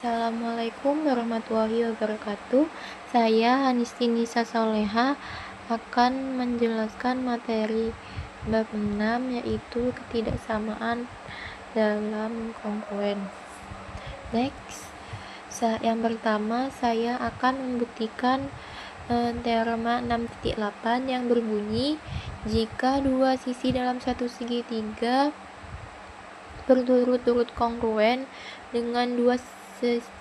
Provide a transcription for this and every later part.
Assalamualaikum warahmatullahi wabarakatuh. Saya Hanistinisa Soleha akan menjelaskan materi bab 6, yaitu ketidaksamaan dalam kongruen. Next, yang pertama saya akan membuktikan teorema 6.8 yang berbunyi jika dua sisi dalam satu segitiga berturut-turut kongruen dengan dua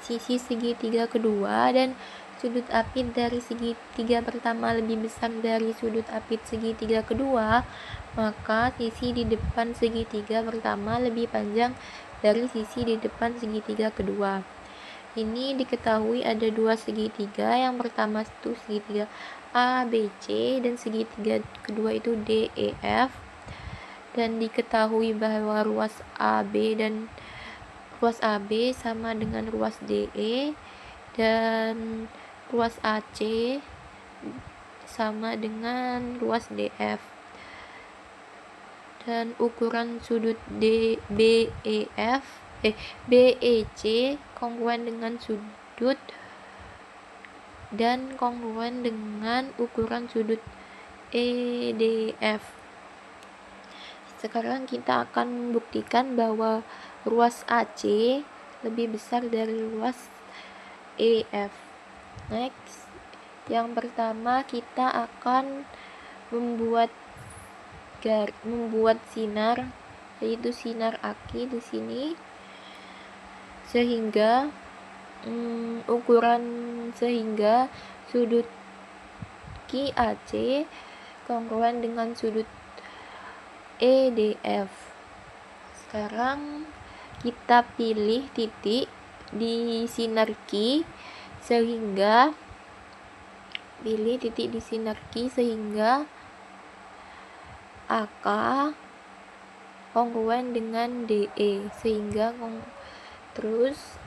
sisi segitiga kedua dan sudut apit dari segitiga pertama lebih besar dari sudut apit segitiga kedua, maka sisi di depan segitiga pertama lebih panjang dari sisi di depan segitiga kedua. Ini diketahui ada dua segitiga, yang pertama itu segitiga ABC dan segitiga kedua itu DEF, dan diketahui bahwa ruas AB sama dengan ruas DE dan ruas AC sama dengan ruas DF, dan ukuran sudut BEC kongruen dengan sudut dan kongruen dengan ukuran sudut EDF. Sekarang kita akan membuktikan bahwa ruas AC lebih besar dari ruas EF. Next, yang pertama kita akan membuat sinar, yaitu sinar aki di sini, sehingga sehingga sudut QAC kongruen dengan sudut EDF. Sekarang kita pilih titik di sinar Q sehingga AK kongruen dengan DE, sehingga terus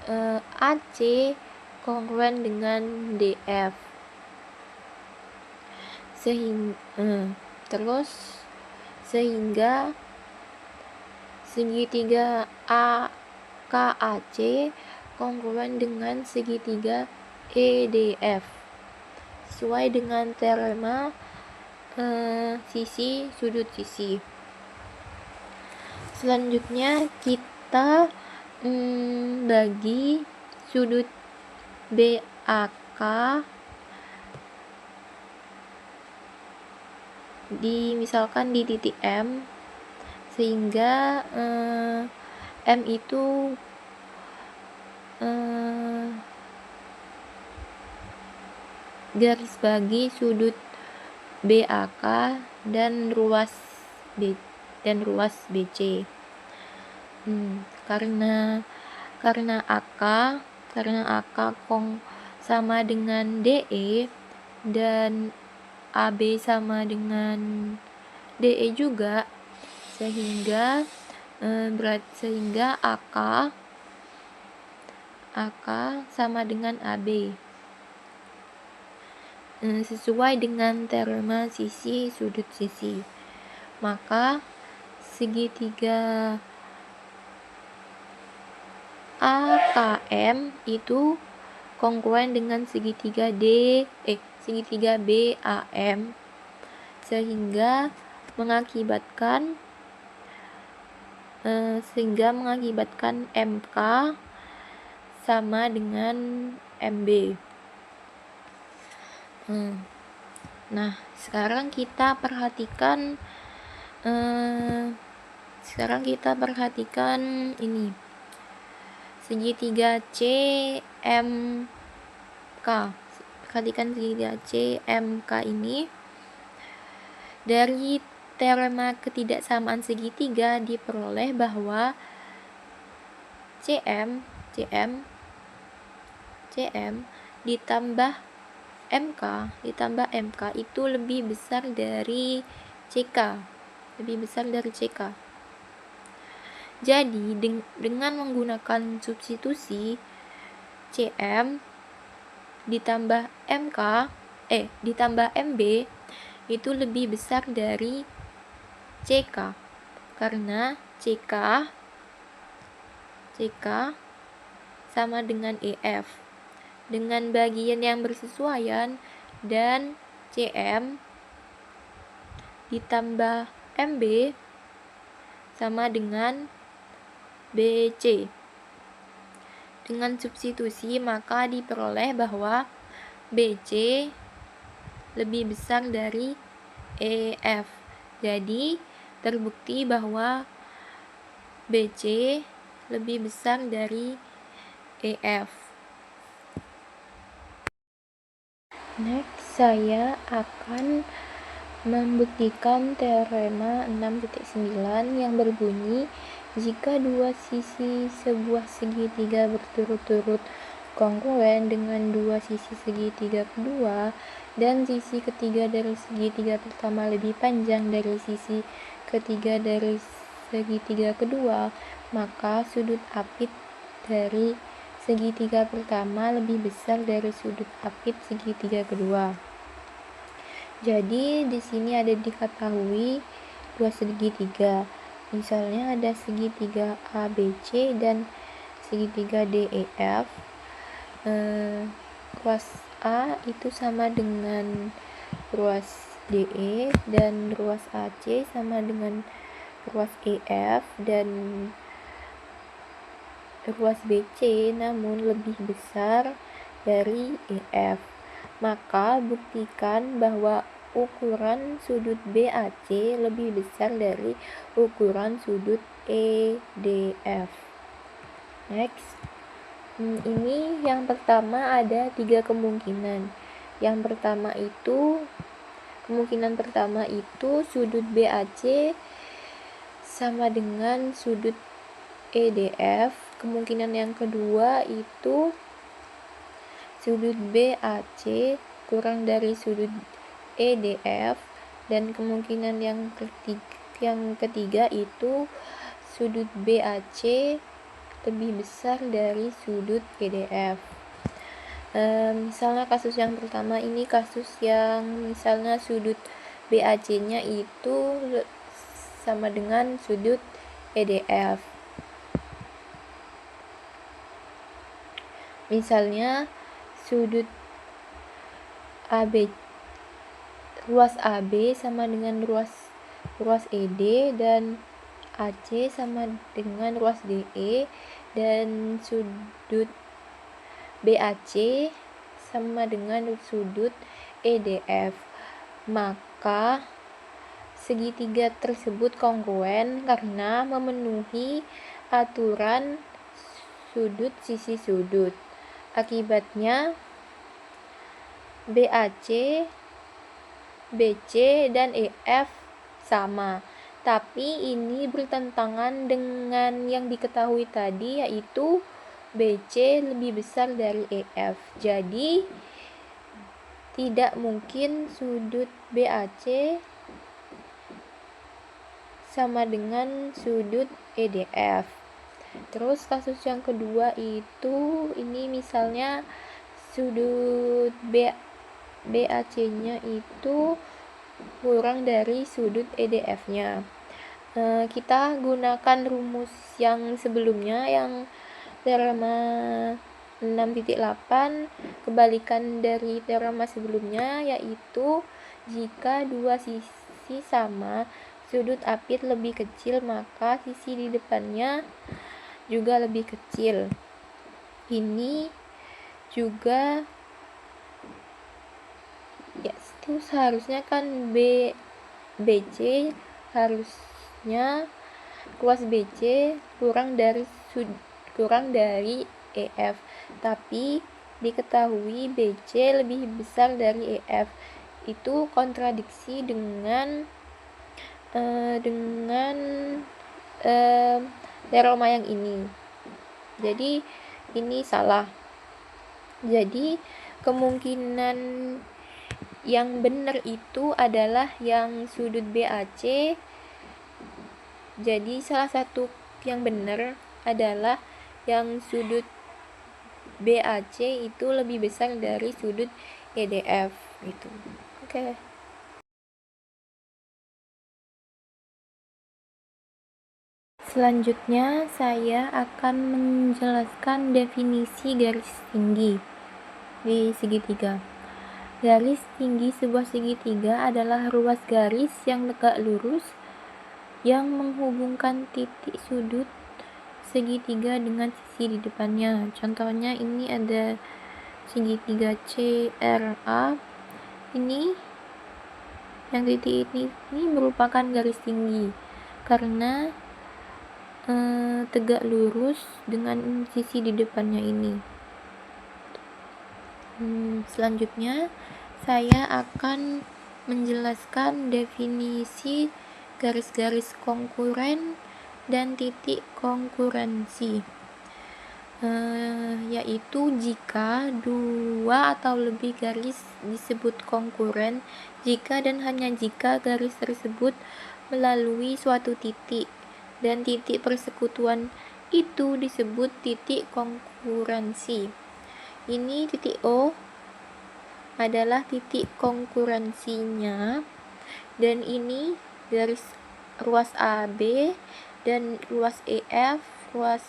AC kongruen dengan DF, sehingga segitiga AKAC kongruen dengan segitiga EDF sesuai dengan teorema sisi sudut sisi. Selanjutnya kita bagi sudut BAK misalkan di titik M, sehingga M itu garis bagi sudut BAK dan ruas BC. Karena AK sama dengan DE dan AB sama dengan DE juga, sehingga AK sama dengan AB, sesuai dengan teorema sisi sudut sisi. Maka segitiga AKM itu kongruen dengan segitiga BAM, sehingga mengakibatkan MK sama dengan MB. Nah, sekarang kita perhatikan ini segitiga CMK. Perhatikan segitiga CMK ini. Dari teorema ketidaksamaan segitiga diperoleh bahwa CM ditambah MK itu lebih besar dari CK. Jadi dengan menggunakan substitusi CM ditambah MB itu lebih besar dari CK, karena CK sama dengan EF dengan bagian yang bersesuaian, dan CM ditambah MB sama dengan BC. Dengan substitusi maka diperoleh bahwa BC lebih besar dari EF. Jadi terbukti bahwa BC lebih besar dari EF. Next, saya akan membuktikan teorema 6.9 yang berbunyi jika dua sisi sebuah segitiga berturut-turut kongruen dengan dua sisi segitiga kedua dan sisi ketiga dari segitiga pertama lebih panjang dari sisi ketiga dari segitiga kedua, maka sudut apit dari segitiga pertama lebih besar dari sudut apit segitiga kedua. Jadi di sini ada diketahui dua segitiga. Misalnya ada segitiga ABC dan segitiga DEF. Ruas A itu sama dengan ruas DE dan ruas AC sama dengan ruas EF dan ruas BC namun lebih besar dari EF. Maka buktikan bahwa ukuran sudut BAC lebih besar dari ukuran sudut EDF. Next, ini yang pertama ada 3 kemungkinan. Yang pertama itu kemungkinan pertama itu sudut BAC sama dengan sudut EDF. Kemungkinan yang kedua itu sudut BAC kurang dari sudut EDF, dan kemungkinan yang ketiga itu sudut BAC lebih besar dari sudut EDF. Misalnya kasus yang pertama ini kasus yang misalnya sudut BAC-nya itu sama dengan sudut EDF. Misalnya sudut ruas AB sama dengan ruas ED dan AC sama dengan ruas DE dan sudut BAC sama dengan sudut EDF. Maka segitiga tersebut kongruen karena memenuhi aturan sudut sisi sudut. Akibatnya BAC, BC, dan EF sama. Tapi ini bertentangan dengan yang diketahui tadi, yaitu BC lebih besar dari EF. Jadi tidak mungkin sudut BAC sama dengan sudut EDF. Terus kasus yang kedua itu ini misalnya sudut BAC-nya itu kurang dari sudut EDF-nya. Kita gunakan rumus yang sebelumnya yang teorema 6.8, kebalikan dari teorema sebelumnya, yaitu jika dua sisi sama sudut apit lebih kecil maka sisi di depannya juga lebih kecil. Ini juga ya itu seharusnya kan BC harusnya ruas BC kurang dari EF, tapi diketahui BC lebih besar dari EF. Itu kontradiksi dengan teorema yang ini. Jadi ini salah. Jadi kemungkinan yang benar itu adalah yang sudut BAC. Jadi salah satu yang benar adalah yang sudut BAC itu lebih besar dari sudut EDF gitu. Oke. Selanjutnya, saya akan menjelaskan definisi garis tinggi di segitiga. Garis tinggi sebuah segitiga adalah ruas garis yang tegak lurus yang menghubungkan titik sudut segitiga dengan sisi di depannya. Contohnya ini ada segitiga CRA. Ini yang titik ini merupakan garis tinggi karena tegak lurus dengan sisi di depannya ini. Selanjutnya saya akan menjelaskan definisi garis-garis konkuren dan titik konkurensi, yaitu jika dua atau lebih garis disebut konkuren jika dan hanya jika garis tersebut melalui suatu titik dan titik persekutuan itu disebut titik konkurensi. Ini titik O adalah titik konkurensinya, dan ini garis ruas AB dan ruas EF, ruas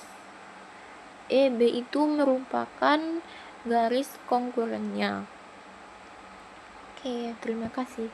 EB itu merupakan garis konkurennya. Oke, terima kasih.